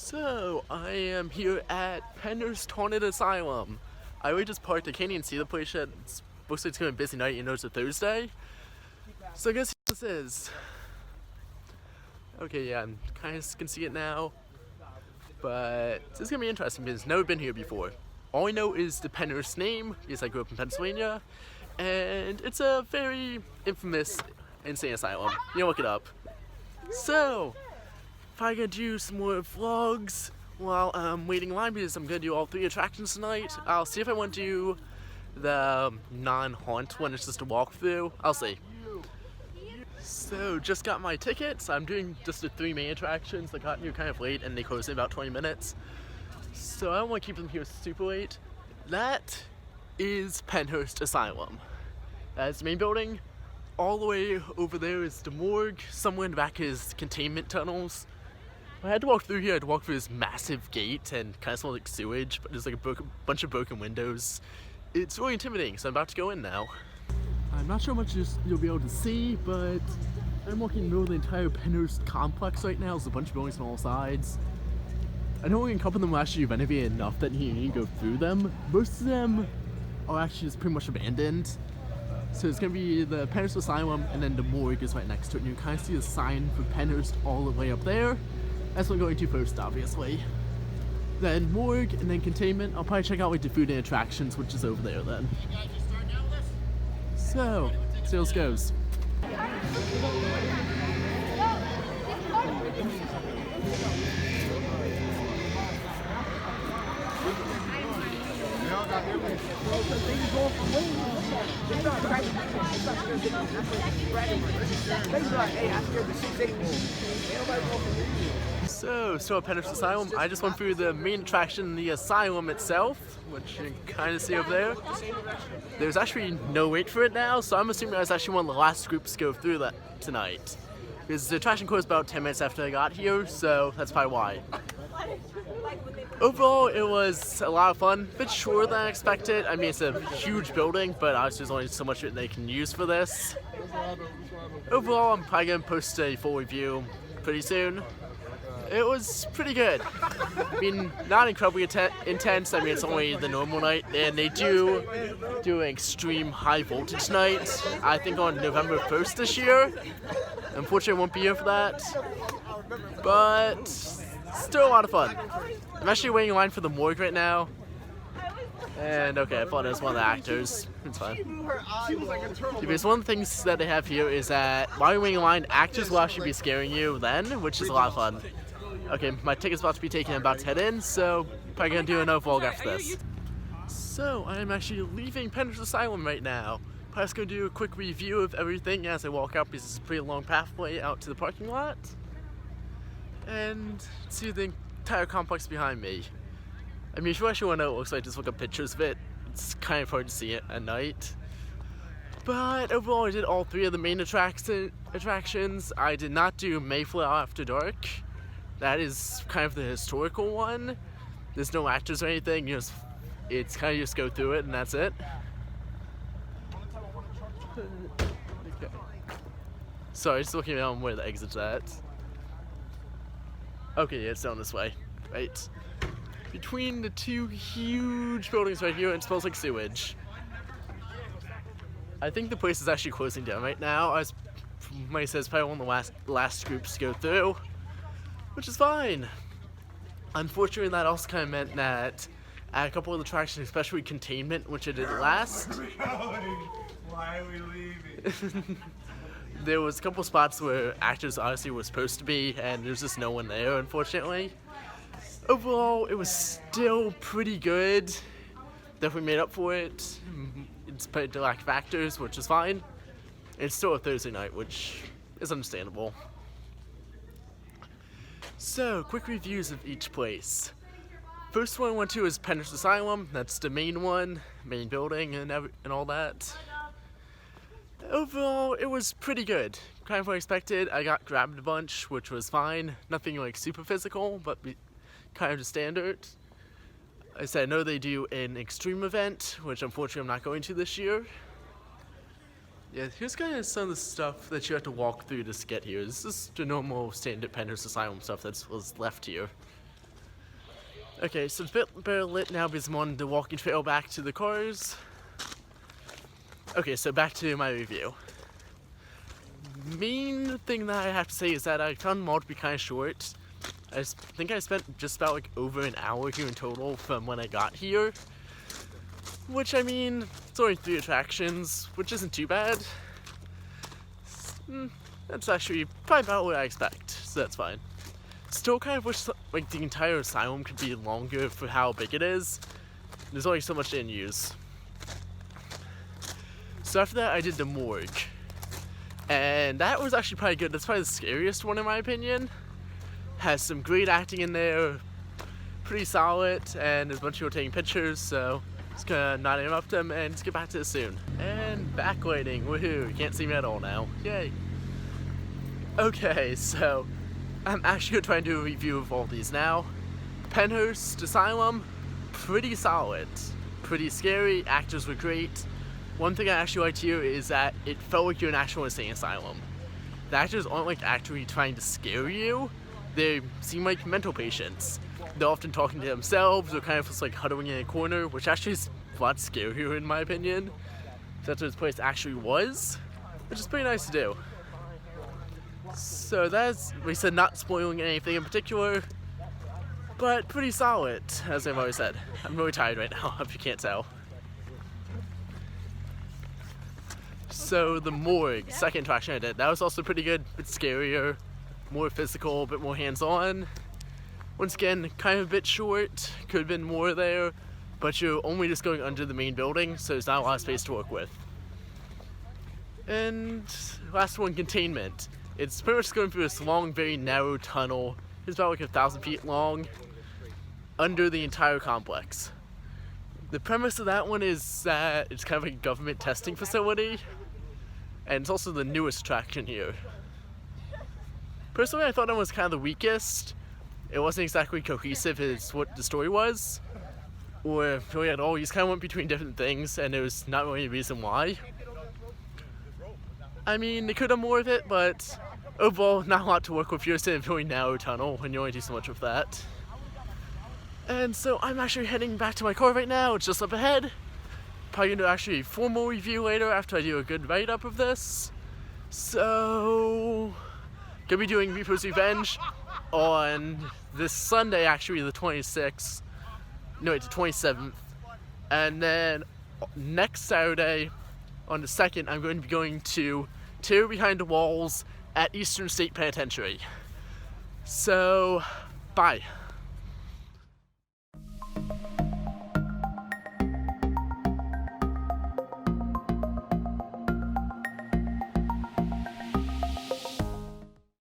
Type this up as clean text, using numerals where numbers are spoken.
So, I am here at PennHurst Haunted Asylum. I really just parked. I can't even see the place yet. Looks like it's going to be a busy night, it's a Thursday. So I guess this is. Okay, yeah, I kind of can see it now. But this is going to be interesting because I've never been here before. All I know is the PennHurst name because I grew up in Pennsylvania. And it's a very infamous insane asylum. You can look it up. So, probably gonna do some more vlogs while I'm waiting in line because I'm gonna do all 3 attractions tonight. I'll see if I want to do the non-haunt one, it's just a walkthrough. I'll see. So, just got my tickets. I'm doing just the 3 main attractions. I got here kind of late and they closed in about 20 minutes. So I don't want to keep them here super late. That is PennHurst Asylum. That's the main building. All the way over there is the morgue. Somewhere in the back is containment tunnels. I had to walk through here. I had to walk through this massive gate and kind of smell like sewage, but there's like a bunch of broken windows. It's really intimidating, so I'm about to go in now. I'm not sure how much you'll be able to see, but I'm walking in the middle of the entire PennHurst complex right now. There's a bunch of buildings on all sides. I know only a couple of them were actually renovated enough that you need to go through them. Most of them are actually just pretty much abandoned. So it's going to be the PennHurst Asylum, and then the morgue is right next to it. And you can kind of see the sign for PennHurst all the way up there. That's what I'm going to first, obviously. Then morgue, and then containment. I'll probably check out like the food and attractions, which is over there then. So, sales goes. So at PennHurst Asylum, I just went through the main attraction, the asylum itself, which you can kind of see over there. There's actually no wait for it now, so I'm assuming I was actually one of the last groups to go through that tonight. Because the attraction closed about 10 minutes after I got here, so that's probably why. Overall, it was a lot of fun. A bit shorter than I expected. I mean, it's a huge building, but obviously there's only so much that they can use for this. Overall, I'm probably going to post a full review pretty soon. It was pretty good. I mean, not incredibly intense. I mean, it's only the normal night, and they do an extreme high voltage night, I think on November 1st this year. Unfortunately, I won't be here for that, but still a lot of fun. I'm actually waiting in line for the morgue right now. And okay, I thought it was one of the actors. It's fine. Because one of the things that they have here is that while you're waiting in line, actors will actually be scaring you then, which is a lot of fun. Okay, my ticket's about to be taken. I'm about to head in, so probably gonna do another vlog after this. So I am actually leaving PennHurst Asylum right now. Probably just gonna do a quick review of everything as I walk out because it's a pretty long pathway out to the parking lot. And see the entire complex behind me. I mean, if you actually want to know what it looks like, just look up pictures of it. It's kind of hard to see it at night. But overall, I did all 3 of the main attractions. I did not do Mayflower After Dark. That is kind of the historical one. There's no actors or anything. It's kind of just go through it and that's it. Okay. Sorry, just looking around where the exit's at. Okay, yeah, it's down this way. Right. Between the 2 huge buildings right here, it smells like sewage. I think the place is actually closing down right now. As Mike says, probably one of the last groups to go through, which is fine. Unfortunately, that also kind of meant that at a couple of attractions, especially containment, which I did last, why are we leaving? There was a couple spots where actors honestly were supposed to be, and there's just no one there, unfortunately. Overall, it was still pretty good. Definitely made up for it. It's put to lack of actors, which is fine. It's still a Thursday night, which is understandable. So, quick reviews of each place. First one I went to is PennHurst Asylum. That's the main one, main building and all that. Overall, it was pretty good. Kind of what I expected. I got grabbed a bunch, which was fine. Nothing like super physical, but kind of the standard. I said I know they do an extreme event, which unfortunately I'm not going to this year. Yeah, here's kind of some of the stuff that you have to walk through to get here. This is the normal standard PennHurst Asylum stuff that was left here. Okay, so it's a bit better lit now because I'm on the walking trail back to the cars. Okay, so back to my review. Main thing that I have to say is that I found the mall to be kind of short. I think I spent just about like over an hour here in total from when I got here. Which, I mean, it's only 3 attractions, which isn't too bad. That's actually probably about what I expect, so that's fine. Still kind of wish like the entire asylum could be longer for how big it is. There's only so much in use. So after that I did the morgue. And that was actually probably good. That's probably the scariest one in my opinion. Has some great acting in there. Pretty solid, and there's a bunch of people taking pictures, so just gonna not interrupt them and just get back to this soon. And backlighting, woohoo, you can't see me at all now. Yay. Okay, so I'm actually gonna try and do a review of all these now. PennHurst Asylum, pretty solid. Pretty scary, actors were great. One thing I actually liked here is that it felt like you're an actual insane asylum. The actors aren't like actually trying to scare you. They seem like mental patients. They're often talking to themselves or kind of just like huddling in a corner, which actually is a lot scarier in my opinion. That's what this place actually was, which is pretty nice to do. So that's, we said, not spoiling anything in particular, but pretty solid, as I've always said. I'm really tired right now, if you can't tell. So the morgue, second attraction I did, that was also pretty good, a bit scarier, more physical, a bit more hands-on. Once again, kind of a bit short, could have been more there, but you're only just going under the main building, so there's not a lot of space to work with. And last one, containment. It's pretty much going through this long, very narrow tunnel. It's about like 1,000 feet long, under the entire complex. The premise of that one is that it's kind of like a government testing facility, and it's also the newest attraction here. Personally, I thought that was kind of the weakest. It wasn't exactly cohesive as what the story was, or really at all. You just kind of went between different things, and there was not really a reason why. I mean, they could have more of it, but overall, not a lot to work with. You're just in a really narrow tunnel, and you only do so much with that. And so I'm actually heading back to my car right now. It's just up ahead. Probably gonna do actually a formal review later after I do a good write-up of this. So, gonna be doing Reaper's Revenge on this Sunday, actually, the 26th. No, it's the 27th. And then next Saturday, on the 2nd, I'm going to be going to Terror Behind the Walls at Eastern State Penitentiary. So, bye.